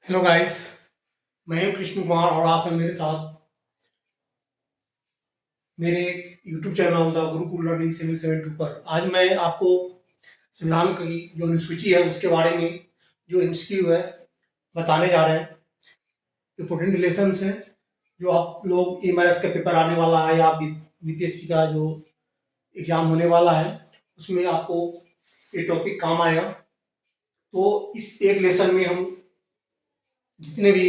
Hello guys. मैं हूं कृष्ण कुमार और आप हैं मेरे साथ मेरे YouTube channel the Gurukul learning 772 पर। आज मैं आपको संविधान की जो अनुसूची है उसके बारे में जो एमसीक्यू है बताने जा रहे हैं। इम्पोर्टेंट रिलेशंस हैं जो आप लोग एमआरएस का पेपर आने वाला है या बीपीएससी का जो एग्जाम होने वाला है उसमें आपको ये टॉपिक काम आएगा। तो इस एक लेसन में हम जितने भी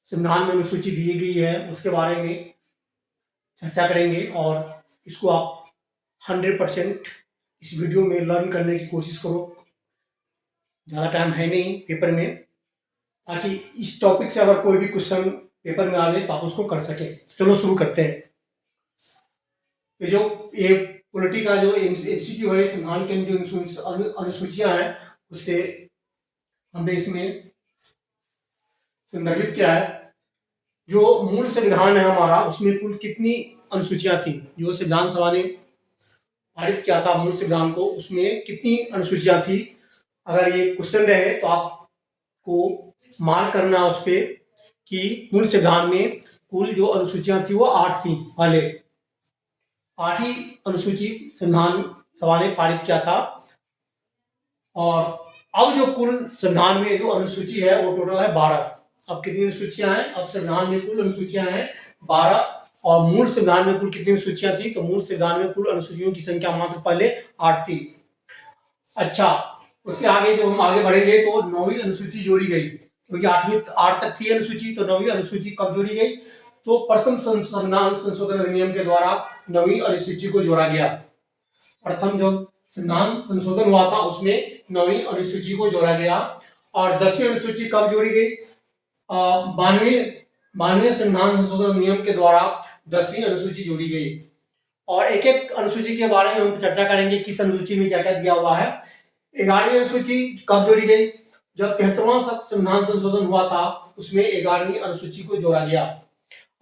संविधान में अनुसूची दी गई है उसके बारे में चर्चा करेंगे और इसको आप 100% इस वीडियो में लर्न करने की कोशिश करो। ज़्यादा टाइम है नहीं पेपर में, ताकि इस टॉपिक से अगर कोई भी क्वेश्चन पेपर में आवे तो आप उसको कर सकें। चलो शुरू करते हैं। ये पॉलिटी का जो एमसीक्यू है, संविधान के जो अनुसूचियां हैं उससे हमने इसमें संदर्भित किया है। जो मूल संविधान है हमारा उसमें कुल कितनी अनुसूचियां थी जो संविधान सभा ने पारित किया था, मूल संविधान को, उसमें कितनी अनुसूचियां थी। अगर ये क्वेश्चन रहे तो आपको मार्क करना उस पर कि मूल संविधान में कुल जो अनुसूचियां थी वो 8 थी। पहले 8 ही अनुसूची संविधान सभा ने पारित किया था और अब जो कुल संविधान में जो अनुसूची है वो टोटल है 12। अब कितनी अनुसूचियां हैं? अब संविधान में कुल अनुसूचियां हैं 12 और मूल संविधान में कुल कितनी अनुसूचियां थी? तो मूल संविधान में कुल अनुसूचियों की संख्या मात्र पहले 8 थी। अच्छा, उससे आगे जब हम आगे बढ़ेंगे तो 9वीं अनुसूची जोड़ी गई, क्योंकि 8 तक थी अनुसूची, तो 9वीं अनुसूची कब जोड़ी गई? तो प्रथम संविधान संशोधन अधिनियम के द्वारा 9वीं अनुसूची को जोड़ा गया। प्रथम जो संविधान संशोधन हुआ था उसमें 9वीं अनुसूची को जोड़ा गया। और 10वीं अनुसूची कब जोड़ी गई? 92वें संविधान संशोधन नियम के द्वारा 10वीं अनुसूची जोड़ी गई। और एक एक अनुसूची के बारे में हम चर्चा करेंगे, किस अनुसूची में क्या क्या दिया हुआ है। 11वीं अनुसूची कब जोड़ी गई? जब 73वां संविधान संशोधन हुआ था उसमें 11वीं अनुसूची को जोड़ा गया।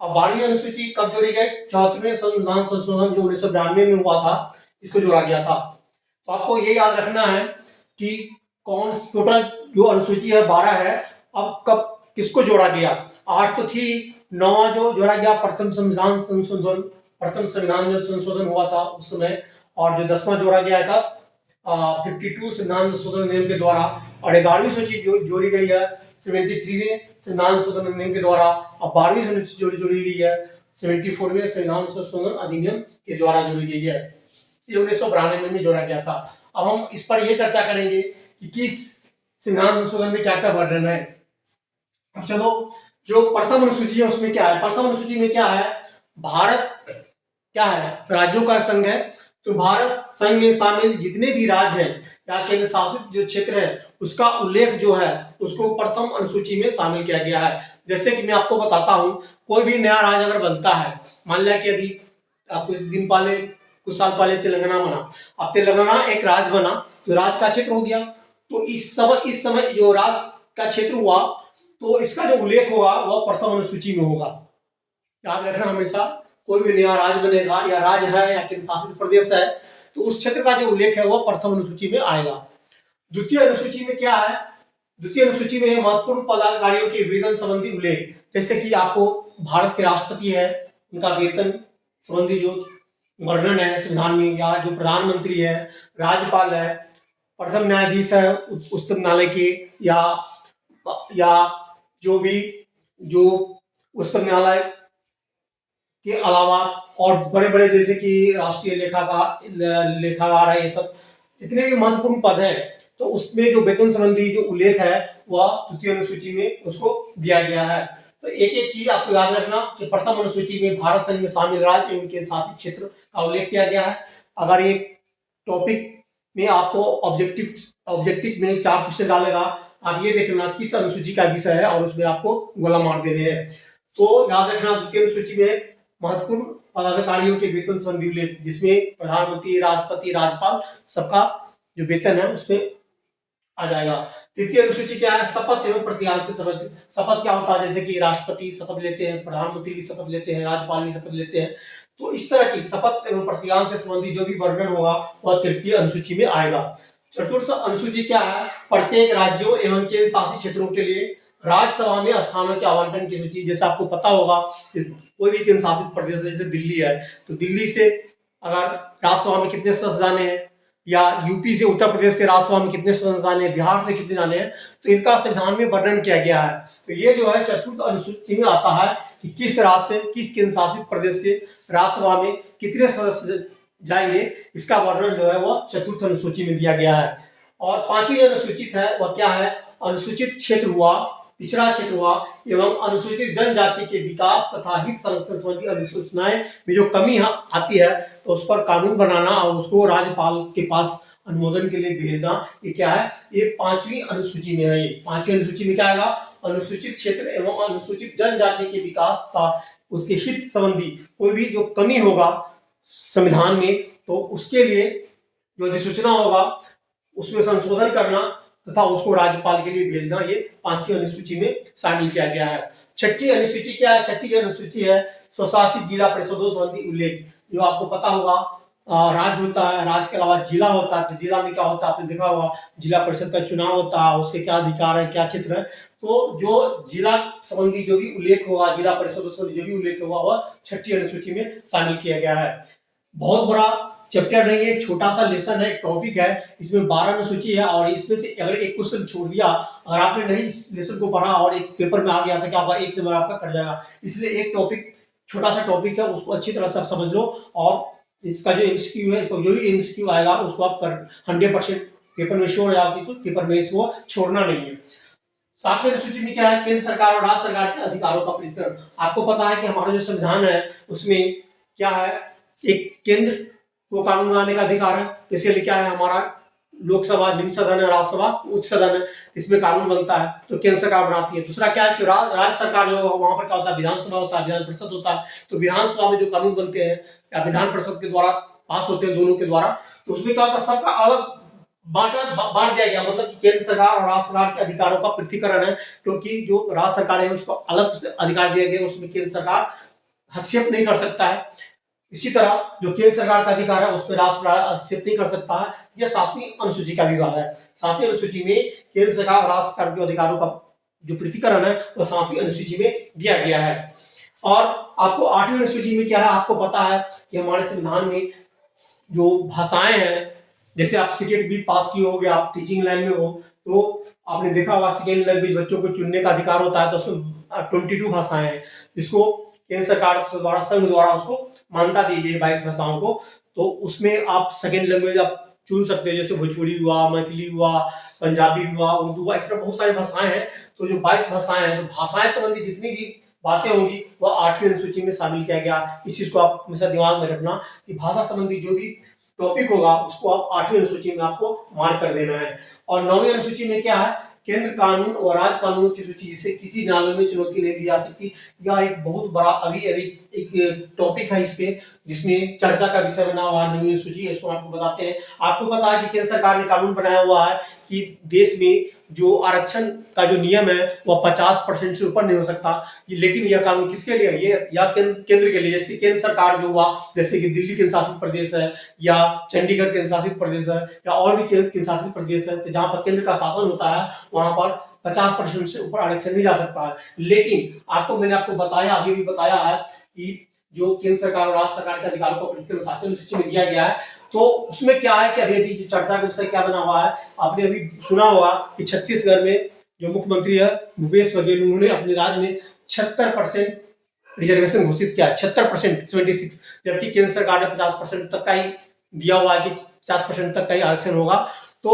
अब 12वीं अनुसूची कब जोड़ी गई? 74वें संविधान संशोधन जो 1992 में हुआ था इसको जोड़ा गया था। तो आपको ये याद रखना है कि कौन टोटल जो अनुसूची है 12 है, अब कब किसको जोड़ा गया? 8 तो थी, 9वां जो जोड़ा गया प्रथम संविधान जो संशोधन हुआ था उस समय, और जो 10वां जोड़ा गया है कब? 52 संविधान संशोधन नियम के द्वारा। और 11वीं सूची जोड़ी गई है 73वें संविधान संशोधन अधिनियम के द्वारा। और 12वीं सूची जोड़ी गई है 74वें संविधान संशोधन अधिनियम के द्वारा जोड़ी गई है। ये 1992 में जोड़ा गया था। अब हम इस पर यह चर्चा करेंगे कि किस संविधान संशोधन में क्या क्या वर्णन है। अब चलो, जो प्रथम अनुसूची है उसमें क्या है? प्रथम अनुसूची में क्या है? भारत क्या है? राज्यों का संघ है। तो भारत संघ में शामिल जितने भी राज्य हैं या केंद्र शासित जो क्षेत्र है उसका उल्लेख जो है उसको प्रथम अनुसूची में शामिल किया गया है। जैसे कि मैं आपको बताता हूं, कोई भी नया राज्य अगर बनता है, मान लिया कि अभी कुछ साल पहले तेलंगाना बना। अब तेलंगाना एक राज्य बना तो राज्य का क्षेत्र हो गया। तो इस समय जो राज्य का क्षेत्र हुआ तो इसका जो उल्लेख होगा वह प्रथम अनुसूची में होगा। याद रखना हमेशा, कोई भी नया राज्य बनेगा या राज्य है या केंद्र शासित प्रदेश है तो उस क्षेत्र का जो उल्लेख है वह प्रथम अनुसूची में आएगा। द्वितीय अनुसूची में क्या है? द्वितीय अनुसूची में महत्वपूर्ण पदाधिकारियों के वेतन संबंधी उल्लेख, जैसे कि आपको भारत के राष्ट्रपति है उनका वेतन संबंधी जो वर्णन है संविधान में, या जो प्रधानमंत्री है, राज्यपाल है, प्रथम न्यायाधीश है उच्चतम न्यायालय के, या जो भी जो उच्चतम न्यायालय के अलावा और बड़े बड़े जैसे कि राष्ट्रीय लेखाकार है, ये सब जितने भी महत्वपूर्ण पद हैं तो उसमें जो वेतन संबंधी जो उल्लेख है वह द्वितीय अनुसूची में उसको दिया गया है। तो एक एक चीज आपको याद रखना कि प्रथम अनुसूची में भारत संघ में शामिल राज्य एवं केंद्र शासित क्षेत्र का उल्लेख किया गया है। अगर ये टॉपिक में आपको ऑब्जेक्टिव में 4 क्वेश्चन डालेगा, आप ये देख लेना किस अनुसूची का विषय है और उसमें आपको गोला मार देने हैं। तो याद रखना द्वितीय अनुसूची में महत्वपूर्ण पदाधिकारियों के वेतन संबंधी उल्लेख, जिसमें प्रधानमंत्री, राष्ट्रपति, राज्यपाल सबका जो वेतन है उसमें आ जाएगा। तृतीय अनुसूची क्या है? शपथ एवं प्रतिज्ञा से संबंधित। शपथ क्या होता है? जैसे कि राष्ट्रपति शपथ लेते हैं, प्रधानमंत्री भी शपथ लेते हैं, राज्यपाल भी शपथ लेते हैं। तो इस तरह की शपथ एवं प्रतिज्ञा से संबंधित जो भी वर्णन होगा वह तृतीय अनुसूची में आएगा। चतुर्थ अनुसूची क्या है? प्रत्येक राज्यों एवं केंद्र शासित क्षेत्रों के लिए राज्यसभा में स्थानों के आवंटन की सूची। जैसे आपको पता होगा कोई भी केंद्र शासित प्रदेश जैसे दिल्ली है, तो दिल्ली से अगर राज्यसभा में कितने सदस्य जाने हैं, या यूपी से उत्तर प्रदेश से राज्यसभा में कितने सदस्य जाने हैं, बिहार से कितने जाने हैं, तो इसका संविधान में वर्णन किया गया है। तो ये जो है चतुर्थ अनुसूची में आता है कि किस राज्य से, किस केंद्र शासित प्रदेश से राज्यसभा में कितने सदस्य जाएंगे, इसका वर्णन जो है वह चतुर्थ अनुसूची में दिया गया है। और पांचवी अनुसूचित है वह क्या है, अनुसूचित क्षेत्र हुआ, पिछड़ा क्षेत्र हुआ एवं अनुसूचित जनजाति के विकास तथा हित संरक्षण संबंधी अधिसूचनाएं में जो कमी आती है तो उस पर कानून बनाना और उसको राज्यपाल के पास अनुमोदन के लिए भेजना, ये क्या है, ये पांचवी अनुसूची में है। ये पांचवी अनुसूची में क्या आएगा, अनुसूचित क्षेत्र एवं अनुसूचित जनजाति के विकास तथा उसके हित संबंधी कोई भी जो कमी होगा संविधान में, तो उसके लिए जो अधिसूचना होगा उसमें संशोधन करना तथा उसको राज्यपाल के लिए भेजना, ये पांचवी अनुसूची में शामिल किया गया है। छठी अनुसूची क्या है, छठी अनुसूची है स्वशासित जिला परिषदों संबंधी उल्लेख। जो आपको पता होगा राज्य होता है, राज्य के अलावा जिला होता है, तो जिला में क्या होता है आपने देखा होगा, जिला परिषद का चुनाव होता है, उससे क्या अधिकार है, क्या क्षेत्र है। तो जो जिला संबंधी जो भी उल्लेख होगा, जिला परिषद संबंधी जो भी उल्लेख होगा वह छठी अनुसूची में शामिल किया गया है। बहुत बड़ा चैप्टर नहीं है, छोटा सा लेसन है, टॉपिक है, इसमें 12 अनुसूची है और इसमें से अगर एक क्वेश्चन छोड़ दिया, अगर आपने नहीं इस लेसन को पढ़ा और एक पेपर में आ गया तो क्या होगा, एक नंबर आपका कट जाएगा। इसलिए एक टॉपिक, छोटा सा टॉपिक है, उसको अच्छी तरह से समझ लो और इसका जो एमसीक्यू है, इसको जो भी एमसीक्यू आएगा उसको आप 100% पेपर में शो हो जाओगे, तो पेपर में इसको छोड़ना नहीं है। सातवें अनुसूची में क्या है, केंद्र सरकार और राज्य सरकार के अधिकारों का परिष्करण। आपको पता है कि हमारा जो संविधान है उसमें क्या है, एक केंद्र को कानून बनाने का अधिकार है, इसके लिए क्या है, हमारा लोकसभा निम्न सदन है, राज्यसभा उच्च सदन है, इसमें कानून बनता है तो केंद्र सरकार बनाती है। दूसरा क्या है कि राज्य सरकार जो वहां पर क्या होता है, विधानसभा होता है, विधान परिषद होता है, तो विधानसभा में जो कानून बनते हैं या विधान परिषद के द्वारा पास होते हैं, दोनों के द्वारा, तो उसमें क्या होता है, सबका अलग बांट दिया गया। मतलब कि केंद्र सरकार और राज्य सरकार के अधिकारों का पृथकीकरण है, क्योंकि जो राज्य सरकार है उसको अलग से अधिकार दिया गया, उसमें केंद्र सरकार हस्तक्षेप नहीं कर सकता है। इसी तरह जो केंद्र सरकार का अधिकार है उस पर राज्य सरकार हस्तक्षेप नहीं कर सकता है। यह सातवीं अनुसूची का विभाग है। सातवीं अनुसूची में केंद्र सरकार और राज्य सरकार के अधिकारों का जो पृथकीकरण है वह सातवीं अनुसूची में दिया गया है। और आपको आठवीं अनुसूची में क्या है, आपको पता है कि हमारे संविधान में जो भाषाएं हैं, जैसे आप सीटेट भी पास किए होगे, आप टीचिंग लाइन में हो, तो आपने देखा होगा सेकेंड लैंग्वेज बच्चों को चुनने का अधिकार होता है, तो उसमें 22 भाषाएं हैं जिसको केंद्र सरकार द्वारा, संघ द्वारा उसको मान्यता दी गई 22 भाषाओं को। तो उसमें आप सेकेंड लैंग्वेज आप चुन सकते हो, जैसे भोजपुरी हुआ, मैथिली हुआ, पंजाबी हुआ, उर्दू हुआ, इस तरह बहुत सारी भाषाएं हैं। तो जो 22 भाषाएं हैं, तो भाषाएं संबंधी जितनी भी बातें होंगी वह आठवीं अनुसूची में शामिल किया गया। इस चीज को आप हमेशा दिमाग में रखना कि भाषा संबंधी जो भी टॉपिक होगा उसको आप आठवीं अनुसूची में आपको मार्क कर देना है। और नौवीं अनुसूची में क्या है, केंद्र कानून और राज्य कानूनों की सूची जिसे किसी न्यायालय में चुनौती नहीं दी जा सकती। यह एक बहुत बड़ा अभी एक टॉपिक है इस पे, जिसमें चर्चा का विषय बना हुआ है नवीन सूची। इसको आपको बताते हैं। आपको पता है कि केंद्र सरकार ने कानून बनाया हुआ है कि देश में जो आरक्षण का जो नियम है वह 50% से ऊपर नहीं हो सकता। लेकिन यह कानून किसके लिए है, ये या केंद्र के लिए। जैसे केंद्र सरकार जो हुआ, जैसे कि दिल्ली केंद्र शासित प्रदेश है या चंडीगढ़ केंद्र शासित प्रदेश है या और भी केंद्र शासित प्रदेश है, तो जहां पर केंद्र का शासन होता है वहां पर 50% से ऊपर आरक्षण नहीं जा सकता है। लेकिन मैंने आपको बताया, अभी भी बताया है कि जो केंद्र सरकार और राज्य सरकार के अधिकारों को सातवीं अनुसूची में दिया गया है, तो उसमें क्या है कि अभी जो चर्चा का विषय क्या बना हुआ है, आपने अभी सुना होगा कि छत्तीसगढ़ में जो मुख्यमंत्री है भूपेश बघेल, उन्होंने अपने राज्य में 76% रिजर्वेशन घोषित किया, 76%, 76, जबकि केंद्र सरकार ने 50% तक का ही दिया हुआ है कि 50% तक का ही आरक्षण होगा। तो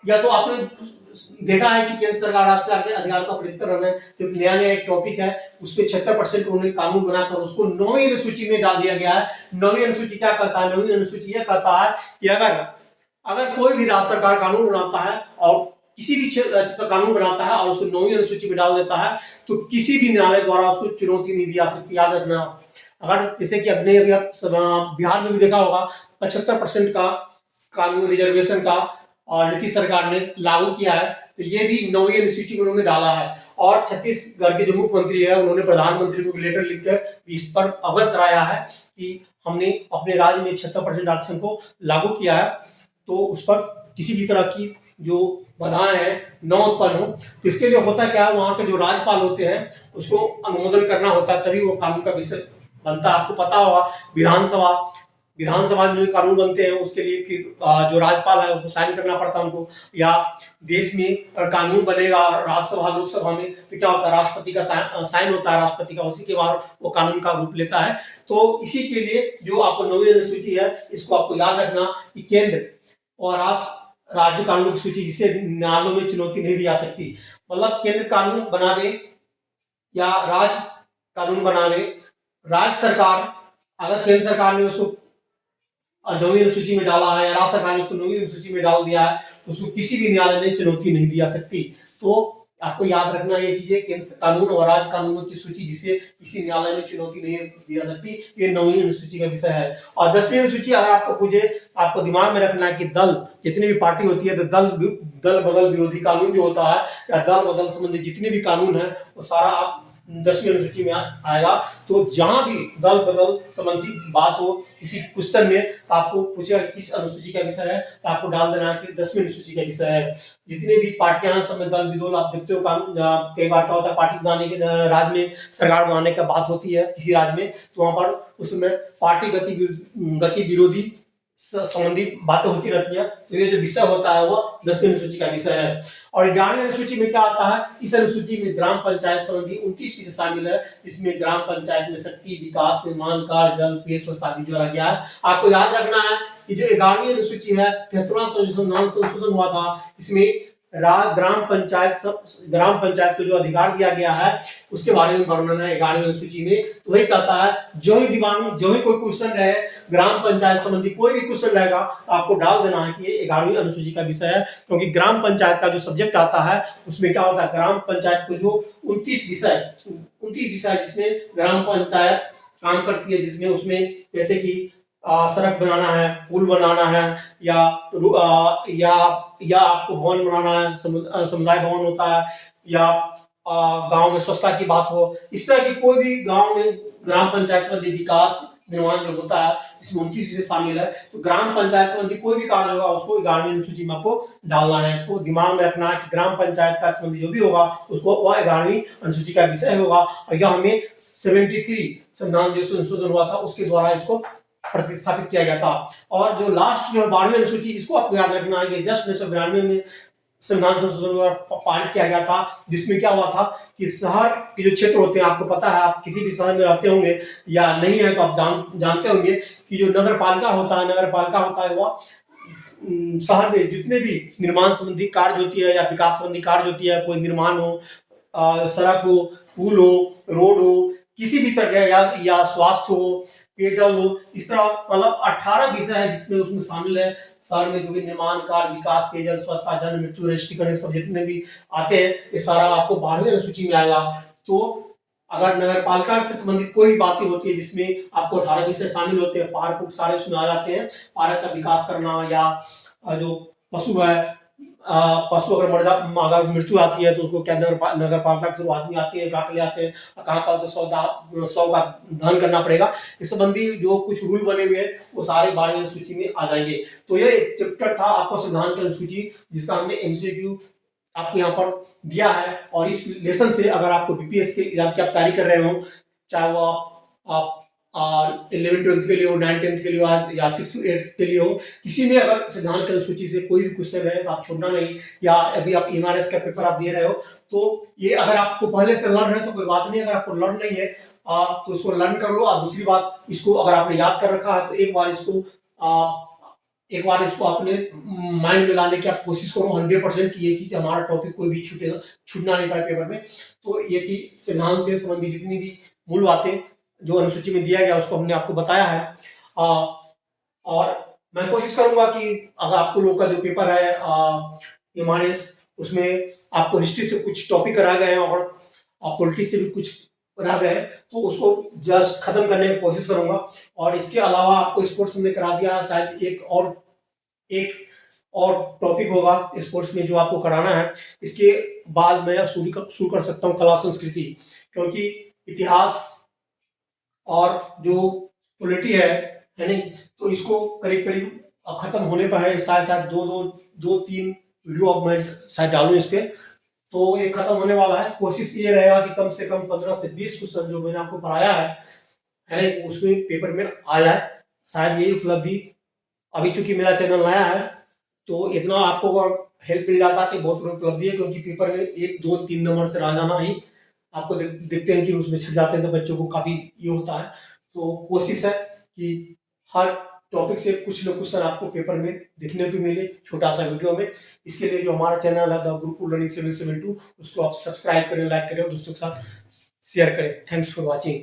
या तो आपने देखा है कि केंद्र सरकार राज्य सरकार के अधिकारों का पृथक्करण है, तो नया एक टॉपिक है, उसपे 76% उन्होंने कानून बनाकर उसको 9वीं अनुसूची में डाल दिया गया है। 9वीं अनुसूची क्या कहता है, 9वीं अनुसूची यह कहता है कि अगर कोई भी राज्य सरकार कानून बनाता है और किसी भी क्षेत्र पर कानून बनाता है और उसको 9वीं अनुसूची में डाल देता है, तो किसी भी न्यायालय द्वारा उसको चुनौती नहीं दी जा सकती। याद रखना। अगर जैसे कि अपने अभी बिहार में भी देखा होगा 75% का कानून रिजर्वेशन का और नीतीश सरकार ने लागू किया है, तो ये भी 9वीं अनुसूची में उन्होंने डाला है। और छत्तीसगढ़ के जो मुख्यमंत्री है उन्होंने प्रधानमंत्री को लेटर लिखकर इस पर अवगत कराया है कि हमने अपने राज्य में 76% आरक्षण को लागू किया है, तो उस पर किसी भी तरह की जो बाधाएं हैं न उत्पन्न हो। तो इसके लिए होता क्या है, वहाँ के जो राज्यपाल होते हैं उसको अनुमोदन करना होता है, तभी वो कानून का विषय बनता है। आपको पता होगा विधानसभा विधानसभा में जो कानून बनते हैं उसके लिए फिर जो राज्यपाल है उसको साइन करना पड़ता है उनको। या देश में अगर कानून बनेगा राज्यसभा लोकसभा में तो क्या होता है, राष्ट्रपति का साइन होता है राष्ट्रपति का, उसी के बाद वो कानून का रूप लेता है। तो इसी के लिए जो आपको 9वीं अनुसूची है इसको आपको याद रखना कि केंद्र और राज्य कानून की सूची जिसे न्यायालयों में चुनौती नहीं दी जा सकती। मतलब केंद्र कानून बनावे या राज्य कानून बनावे, राज्य सरकार अगर केंद्र सरकार ने उसको 9वीं अनुसूची में डाला है या राज्य सरकार ने उसको 9वीं अनुसूची में डाल दिया है तो उसको किसी भी न्यायालय में चुनौती नहीं दी जा सकती। तो आपको याद रखना ये चीजें, केंद्र कानून और राज्य कानूनों की सूची जिसे किसी न्यायालय में चुनौती नहीं दी जा सकती, ये 9वीं अनुसूची का विषय है। और 10वीं अनुसूची अगर आपको पूछे, आपको दिमाग में रखना है कि दल जितनी भी पार्टी होती है तो दल बदल विरोधी कानून जो होता है या दल बदल संबंधी जितने भी कानून है वो सारा आप 10वीं अनुसूची में आएगा। तो जहां भी दल बदल संबंधी बात हो किसी क्वेश्चन में तो आपको पूछेगा किस अनुसूची का विषय है, तो आपको डाल देना है कि 10वीं अनुसूची का विषय है। जितने भी पार्टियां हैं सब में दल विदोल आप देखते हो, कानून कई बार क्या होता है पार्टी बनाने के राज्य में सरकार बनाने का बात होती है किसी राज्य में, तो वहां पर उसमें पार्टी गति विरोधी संबंधी बातें होती रहती है। तो ये जो विषय होता है वो 10वीं अनुसूची का विषय है। और 11वीं अनुसूची में क्या आता है, इस अनुसूची में ग्राम पंचायत संबंधी 29 विषय शामिल है, जिसमें ग्राम पंचायत में शक्ति, विकास, निर्माण कार्य, जल, पेय स्वच्छता आदि जोड़ा गया है। आपको याद रखना है कि जो 11वीं अनुसूची है 73वां संशोधन हुआ था, इसमें ग्राम पंचायत को जो अधिकार दिया गया है उसके बारे में वर्णन है 11वीं अनुसूची में। तो वही कहता है जो ही कोई क्वेश्चन रहे ग्राम पंचायत संबंधी कोई भी क्वेश्चन रहेगा तो आपको डाल देना है कि ये 11वीं अनुसूची का विषय है, क्योंकि ग्राम पंचायत का जो सब्जेक्ट आता है उसमें क्या होता है, ग्राम पंचायत को जो 29 विषय जिसमें ग्राम पंचायत काम करती है, जिसमें उसमें जैसे कि सड़क बनाना है, पुल बनाना है, या आपको भवन बनाना है, समुदाय भवन होता है, या गांव में स्वच्छता की बात हो, इस तरह की कोई भी गांव में ग्राम पंचायत संबंधी विकास निर्माण जो होता है इसमें 29 विषय शामिल है। तो ग्राम पंचायत संबंधी कोई भी कार्य होगा उसको 11वीं अनुसूची में आपको डालना है। तो दिमाग में रखना है कि ग्राम पंचायत का संबंधी जो भी होगा उसको वह 11वीं अनुसूची का विषय होगा। और यह हमें 73 संविधान जो संशोधन हुआ था उसके द्वारा इसको प्रतिस्थापित किया गया था। और जो लास्ट जो 12वीं अनुसूची इसको आपको याद रखना है कि जस्ट 1992 में संविधान संशोधन द्वारा पारित किया गया था, जिसमें क्या हुआ था कि शहर के जो क्षेत्र होते हैं, आपको पता है आप किसी भी शहर में रहते होंगे या नहीं है तो आप जानते होंगे कि जो नगर पालिका होता है वह शहर में जितने भी निर्माण संबंधी कार्य होती है या विकास संबंधी कार्य होती है, कोई निर्माण हो, सड़क हो, पुल हो, रोड हो, किसी भी तरह या स्वास्थ्य हो, पेयजल हो, इस तरह मतलब 18 विषय है जिसमें उसमें शामिल है। शहर में जो भी निर्माण कार्य, विकास, पेयजल, स्वच्छता, जन्म, मृत्यु, रजिस्ट्रीकरण सब जितने भी आते हैं ये सारा आपको 12वीं अनुसूची में आएगा। तो अगर नगर पालिका से संबंधित कोई भी बातें होती है जिसमें आपको 18 विषय शामिल होते हैं, पार्क सारे उसमें आ जाते हैं, पार्क का विकास करना, या जो पशु है, पशु अगर मृत्यु आती है तो उसको क्या नगर पालिका के थ्रू आदमी आती है, काट ले आते हैं, कहाँ पर सौ का धन करना पड़ेगा, इस संबंधी जो कुछ रूल बने हुए हैं वो सारे 12वीं अनुसूची में आ जाएंगे। तो ये एक चैप्टर था आपको संविधान की अनुसूची जिसका हमने एमसीक्यू आपको यहाँ पर दिया है। और इस लेसन से अगर आपको बीपीएस के एग्जाम की आप तैयारी कर रहे हो, चाहे वो आप 11th-12th के लिए हो, 9th-10th के लिए हो या 6th-8th के लिए हो, किसी में अगर संविधान की अनुसूची से कोई भी क्वेश्चन रहे तो आप छोड़ना नहीं। या अभी आप एमआरएस का पेपर आप दे रहे हो तो ये अगर आपको पहले से लर्न है तो कोई बात नहीं, अगर आपको लर्न नहीं है तो इसको लर्न कर लो। और दूसरी बात, इसको अगर आपने याद कर रखा है तो एक बार इसको अपने माइंड में लाने की आप कोशिश करो 100% की ये चीज हमारा टॉपिक कोई भी छूटना नहीं पाए पेपर में। तो ये संविधान से संबंधित जितनी भी मूल बातें जो अनुसूची में दिया गया उसको हमने आपको बताया है। और मैं कोशिश करूंगा कि अगर आपको लोग का जो पेपर है एमआरएस उसमें आपको हिस्ट्री से कुछ टॉपिक रह गए हैं और पॉलिटी से भी कुछ रह गए तो उसको जस्ट खत्म करने की कोशिश करूंगा। और इसके अलावा आपको स्पोर्ट्स में करा दिया, शायद एक और टॉपिक होगा स्पोर्ट्स में जो आपको कराना है। इसके बाद मैं शुरू कर सकता हूँ कला संस्कृति, क्योंकि इतिहास और जो पॉलिटी है नहीं, तो इसको करीब करीब खत्म होने पर है, शायद 2-3 वीडियो अब मैं शायद डालूँ इस पर। तो ये खत्म होने वाला है। कोशिश ये रहेगा कि कम से कम 15 से 20 क्वेश्चन जो मैंने आपको पढ़ाया है उसमें पेपर में आ जाए। शायद यही उपलब्धि, अभी चूंकि मेरा चैनल नया है तो इतना आपको अगर हेल्प मिल जाता है तो बहुत बड़ी उपलब्धि है, क्योंकि पेपर में 1, 2, 3 नंबर से रह जाना ही आपको देखते हैं कि उसमें छट जाते हैं तो बच्चों को काफ़ी ये होता है। तो कोशिश है कि हर टॉपिक से कुछ न कुछ आपको पेपर में देखने को मिले छोटा सा वीडियो में। इसके लिए जो हमारा चैनल है द गुरुकुल लर्निंग 772 उसको आप सब्सक्राइब करें, लाइक करें और दोस्तों के साथ शेयर करें। Thanks for watching.